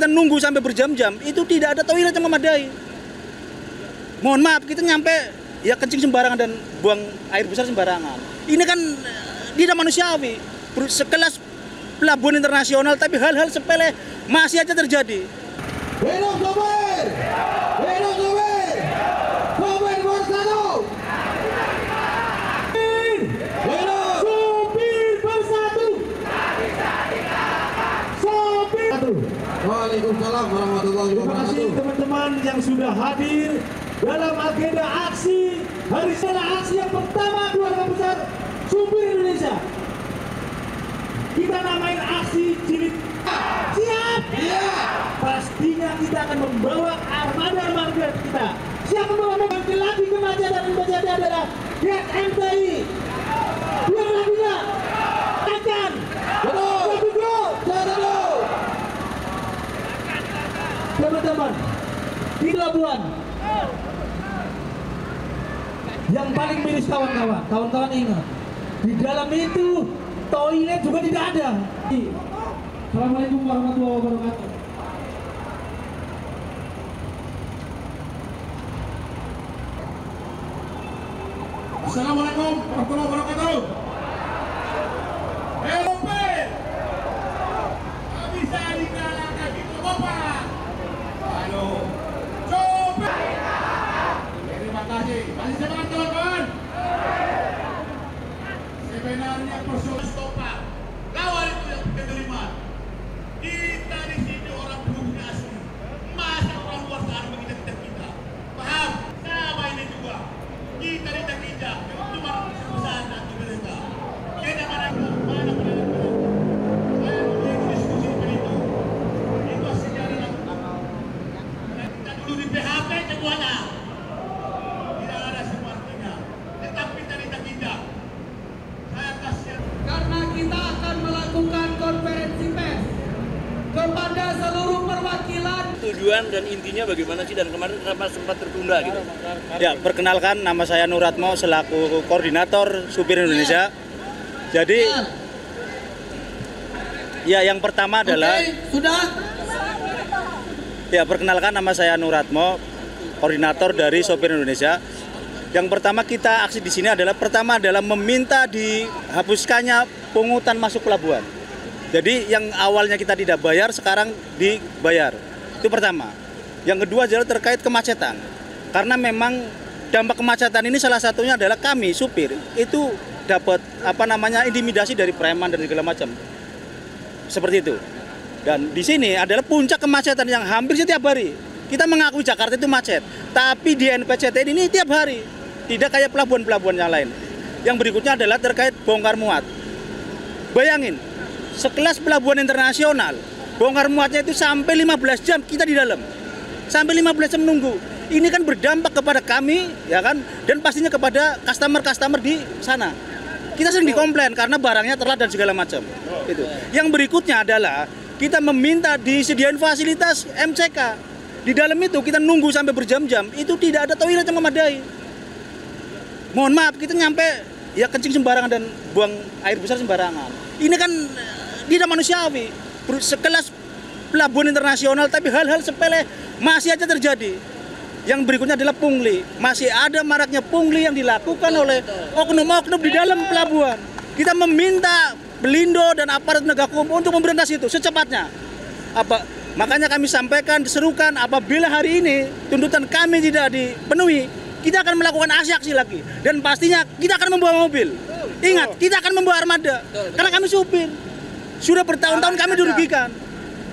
kita nunggu sampai berjam-jam, itu tidak ada toilet yang memadai. Mohon maaf, kita nyampe ya kencing sembarangan dan buang air besar sembarangan. Ini kan tidak manusiawi. Sekelas pelabuhan internasional, tapi hal-hal sepele masih aja terjadi. Hidup sopir! Hidup sopir! Sopir bersatu! Hidup sopir bersatu! Sopir! Waalaikumsalam warahmatullahi wabarakatuh. Terima kasih teman-teman yang sudah hadir dalam agenda aksi hari Selasa, aksi yang pertama keluarga besar supir Indonesia. Kita namain aksi jilid. Siap? Iya. Pastinya kita akan membawa armada kita. Siap membawa mobil lagi kemacetan adalah Get MTI. Dua lagunya akan. Betul. Teman-teman, di pelabuhan yang paling miris kawan-kawan ingat, di dalam itu toilet juga tidak ada. Assalamualaikum warahmatullahi wabarakatuh. Assalamualaikum warahmatullahi wabarakatuh. Sopir! Tak bisa dikalahkan itu Bapak. Halo. Sopir! Terima kasih. Masih semangat kawan-kawan. Sebenarnya persoalan stopak. Lawan itu yang kedoliman. Kita di sini orang penduduk asli. Masa orang luar sana menginjak kita. Paham? Sama ini juga. Kita diinjak cuma perusahaan atau mereka. Kita mana saya boleh diskusi itu. Itu sejarah lakukan. Kita dulu di PHP semuanya. Tidak ada sepertinya. Tetapi kita diinjak. Saya kasihan. Karena kita akan melakukan konferensi pers kepada seluruh perwakilan. Tujuan dan intinya bagaimana sih, dan kemarin kenapa sempat tertunda gitu? Ya, perkenalkan, nama saya Nuratmo selaku koordinator supir Indonesia. Jadi ya, yang pertama adalah Sudah? ya, perkenalkan, nama saya Nuratmo, koordinator dari Sopir Indonesia. Yang pertama kita aksi di sini adalah meminta dihapuskannya pungutan masuk pelabuhan. Jadi yang awalnya kita tidak bayar sekarang dibayar. Itu pertama. Yang kedua adalah terkait kemacetan. Karena memang dampak kemacetan ini salah satunya adalah kami supir itu dapat intimidasi dari preman dan segala macam. Seperti itu. Dan di sini adalah puncak kemacetan yang hampir setiap hari. Kita mengakui Jakarta itu macet, tapi di NPCT ini tiap hari. Tidak kayak pelabuhan-pelabuhan yang lain. Yang berikutnya adalah terkait bongkar muat. Bayangin, sekelas pelabuhan internasional, bongkar muatnya itu sampai 15 jam kita di dalam. Sampai 15 jam menunggu. Ini kan berdampak kepada kami, ya kan, dan pastinya kepada customer di sana. Kita sering dikomplain karena barangnya telat dan segala macam. Itu. Yang berikutnya adalah kita meminta disediain fasilitas MCK. Di dalam itu kita nunggu sampai berjam-jam, itu tidak ada toilet yang memadai. Mohon maaf, kita nyampe ya kencing sembarangan dan buang air besar sembarangan. Ini kan tidak manusiawi. Sekelas pelabuhan internasional, tapi hal-hal sepele masih aja terjadi. Yang berikutnya adalah pungli. Masih ada maraknya pungli yang dilakukan oleh oknum-oknum di dalam pelabuhan. Kita meminta Belindo dan aparat penegak hukum untuk memberantas itu secepatnya. Makanya kami sampaikan, diserukan, apabila hari ini tuntutan kami tidak dipenuhi, kita akan melakukan aksi-aksi lagi. Dan pastinya kita akan membawa mobil. Ingat, kita akan membawa armada. Karena kami supir. Sudah bertahun-tahun kami dirugikan.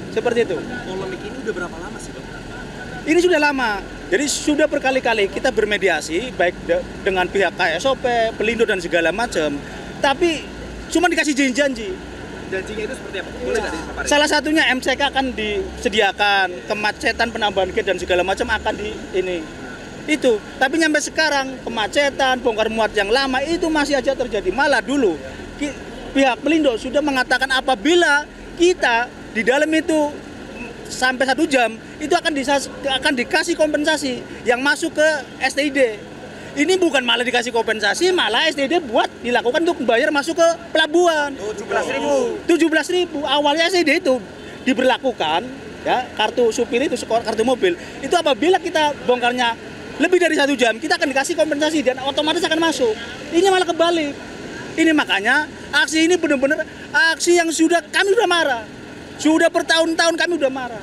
Seperti itu. Polemik ini udah berapa lama sih, Bang? Ini sudah lama. Jadi sudah berkali-kali kita bermediasi, baik dengan pihak KSOP, Pelindo dan segala macam. Tapi cuma dikasih janji. Janjinya itu seperti apa? Boleh nggak dipaparin? Salah satunya MCK akan disediakan, kemacetan penambahan gate dan segala macam akan itu. Tapi sampai sekarang kemacetan, bongkar muat yang lama itu masih aja terjadi. Malah dulu pihak Pelindo sudah mengatakan apabila kita di dalam itu sampai 1 jam itu akan dikasih kompensasi yang masuk ke STID. Ini bukan malah dikasih kompensasi, malah STID buat dilakukan untuk bayar masuk ke pelabuhan. 17.000. 17.000. Awalnya STID itu diberlakukan ya kartu supir itu, kartu mobil itu apabila kita bongkarnya lebih dari 1 jam, kita akan dikasih kompensasi dan otomatis akan masuk. Ini malah kebalik. Ini makanya aksi ini benar-benar aksi yang kami sudah marah. Sudah bertahun-tahun kami sudah marah.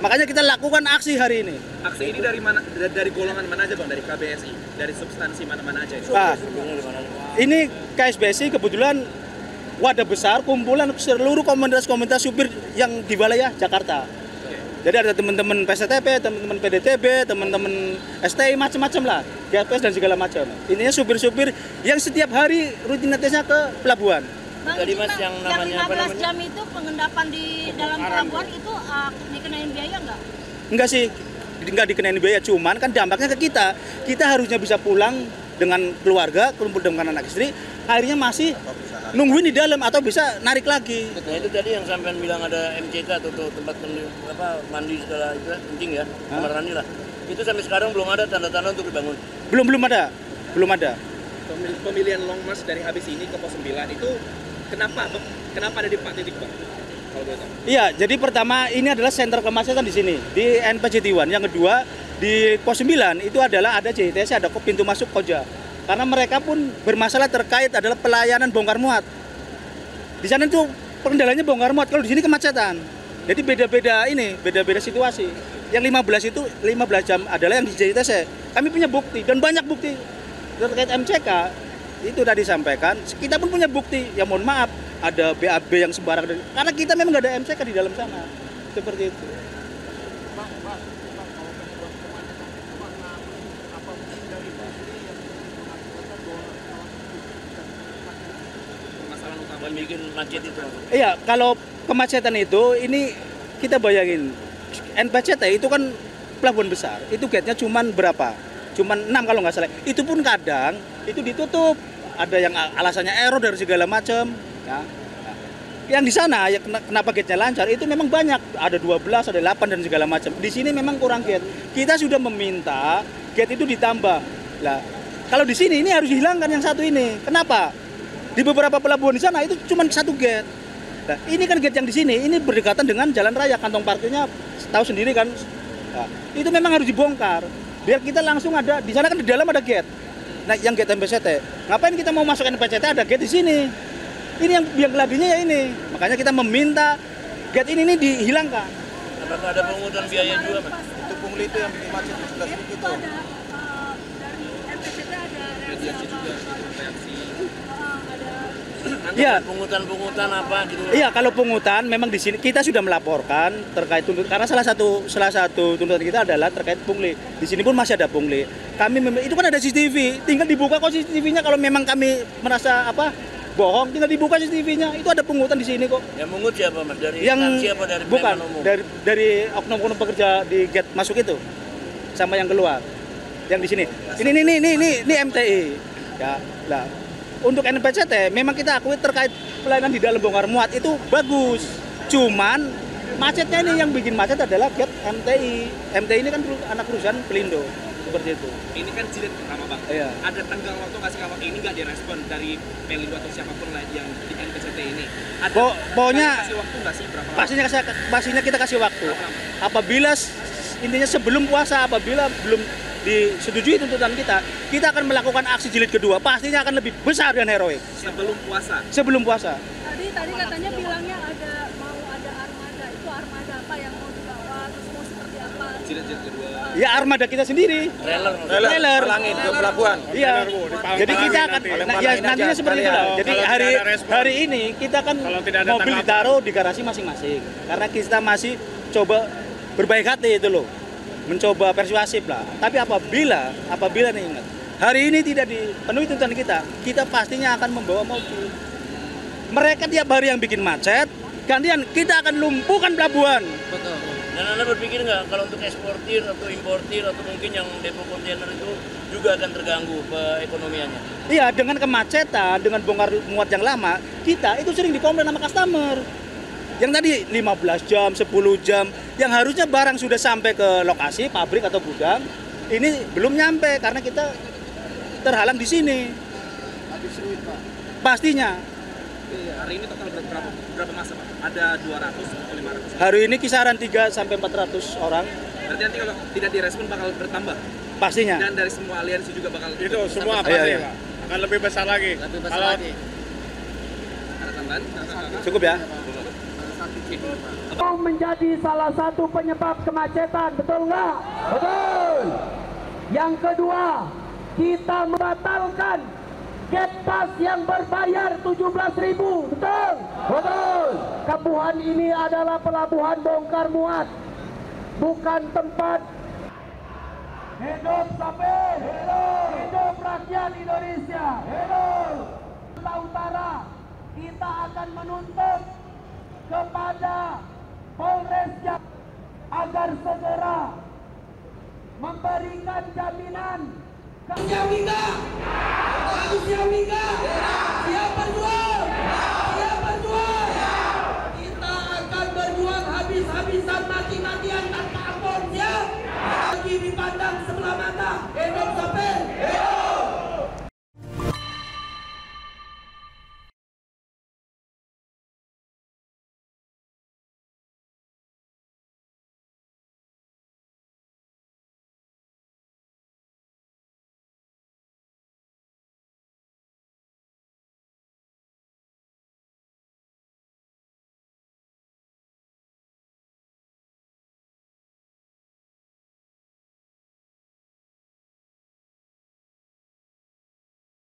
Makanya kita lakukan aksi hari ini. Aksi ini dari mana? Dari golongan mana aja Bang? Dari KBSI? Dari substansi mana-mana aja? Nah, ini KSBSI kebetulan wadah besar kumpulan seluruh komunitas-komunitas supir yang di wilayah Jakarta. Jadi ada teman-teman PSTP, teman-teman PDTB, teman-teman STI, macam-macam lah, GPS dan segala macam. Intinya supir-supir yang setiap hari rutinitasnya ke pelabuhan. Bang, Tadi Mas yang namanya apa 15 namanya? jam itu pengendapan di dalam pelabuhan itu dikenain biaya nggak? Enggak sih, enggak dikenain biaya, cuman kan dampaknya ke kita. Kita harusnya bisa pulang dengan keluarga, kumpul dengan anak istri, akhirnya masih nungguin di dalam atau bisa narik lagi. Nah itu tadi yang sampean bilang ada MCK atau tempat mandi segala itu penting ya, kamar mandi lah. Itu sampai sekarang belum ada tanda-tanda untuk dibangun. Belum ada. Pemilihan long march dari habis ini ke pos 9 itu kenapa ada di 4 titik Bang? Kalau boleh tahu. Iya, jadi pertama ini adalah senter kemacetan di sini, di NPJT1. Yang kedua, di pos 9 itu adalah ada JTS, ada pintu masuk Koja. Karena mereka pun bermasalah terkait adalah pelayanan bongkar muat. Di sana itu kendalanya bongkar muat, kalau di sini kemacetan. Jadi beda-beda situasi. Yang 15 jam adalah yang di JTS. Kami punya bukti dan banyak bukti terkait MCK. Itu sudah disampaikan. Kita pun punya bukti. Ya mohon maaf, ada BAB yang sembarangan. Karena kita memang nggak ada MCK di dalam sana. Seperti itu. Masalah utama Yang bikin macet itu. Iya, kalau kemacetan itu, ini kita bayangin. NPCT itu kan pelabuhan besar. Itu gate-nya cuman berapa? Cuman 6 kalau nggak salah. Itu pun kadang itu ditutup. Ada yang alasannya error dari segala macam. Ya. Nah, yang di sana ya kenapa gate-nya lancar? Itu memang banyak. Ada 12, ada 8 dan segala macam. Di sini memang kurang gate. Kita sudah meminta gate itu ditambah. Lah, kalau di sini ini harus dihilangkan yang satu ini. Kenapa? Di beberapa pelabuhan di sana itu cuma 1 gate. Nah, ini kan gate yang di sini, ini berdekatan dengan jalan raya, kantong parkirnya tahu sendiri kan. Nah, itu memang harus dibongkar. Biar kita langsung ada, di sana kan di dalam ada gate. Nah, yang gate NPCT. Ngapain kita mau masuk NPCT ada gate di sini? Ini yang geladinya ya ini. Makanya kita meminta gate ini dihilangkan. Apakah ada pungutan biaya juga, Mas? Itu pungli itu yang bikin macet di sebelah sini gitu. Dari NPCT ada reaksi apa? Iya. Pungutan apa gitu. Iya, kalau pungutan memang di sini kita sudah melaporkan terkait tuntut karena salah satu tuntutan kita adalah terkait pungli. Di sini pun masih ada pungli. Kami itu kan ada CCTV, tinggal dibuka kok CCTV-nya kalau memang kami merasa bohong, tinggal dibuka CCTV-nya. Itu ada pungutan di sini kok. Yang mungut siapa, Mas? Dari Yang taksi apa dari bukan preman umum? dari oknum-oknum pekerja di gate masuk itu sama yang keluar. Yang di sini. Ini MTI. Ya, lah. Untuk NPCT memang kita akui terkait pelayanan di dalam bongkar muat itu bagus. Cuman macetnya ini yang bikin macet adalah gate MTI. MTI ini kan anak perusahaan Pelindo. Seperti itu. ini kan jilid pertama Bang. Iya. Ada tenggang waktu nggak sih kalau ini nggak direspon dari Pelindo atau siapapun lah yang di NPCT ini? Pokoknya kasih waktu nggak sih berapa lama? pastinya kita kasih waktu. Apabila intinya sebelum puasa, apabila belum disetujui tuntutan kita akan melakukan aksi jilid kedua. Pastinya akan lebih besar dan heroik. Sebelum puasa. Tadi katanya bilangnya mau ada armada. Itu armada apa yang mau dibawa? Terus mau seperti apa? Jilid kedua. Ya armada kita sendiri. Trailer. Palangin ke pelabuhan. Iya. Jadi kita akan nantinya seperti itu lah. Jadi hari ini kita kan mobil ditaruh di garasi masing-masing. Karena kita masih coba berbaik hati itu loh. Mencoba persuasif lah. Tapi apabila nih ingat, hari ini tidak dipenuhi tuntutan kita pastinya akan membawa mobil. Mereka tiap hari yang bikin macet, gantian kita akan lumpuhkan pelabuhan. Betul. Dan Anda berpikir nggak kalau untuk eksportir atau importir atau mungkin yang depo kontainer itu juga akan terganggu perekonomiannya? Iya, dengan kemacetan, dengan bongkar muat yang lama, kita itu sering dikomplain sama customer. Yang tadi 15 jam, 10 jam, yang harusnya barang sudah sampai ke lokasi, pabrik atau gudang, ini belum nyampe karena kita terhalang di sini. Pastinya. Berarti hari ini total berapa masa Pak? Ada 200 atau 500? Hari ini kisaran 3 sampai 400 orang Berarti nanti kalau tidak direspon bakal bertambah? pastinya. Dan dari semua aliansi juga bakal Itu semua sampai- pasti Iya, iya. Pak. Akan lebih besar lagi. Kalau Ada tambahan? Cukup ya. menjadi salah satu penyebab kemacetan, betul nggak? Betul. Yang kedua, kita membatalkan gate pass yang berbayar 17.000, betul? Betul. Pelabuhan ini adalah pelabuhan bongkar muat, bukan tempat. Hidup Sapir, hidup rakyat Indonesia, hidup. Utara, kita akan menuntut kepada Polres Jakarta agar segera memberikan jaminan. Siap Mingga, siap Mingga, siap berjuang.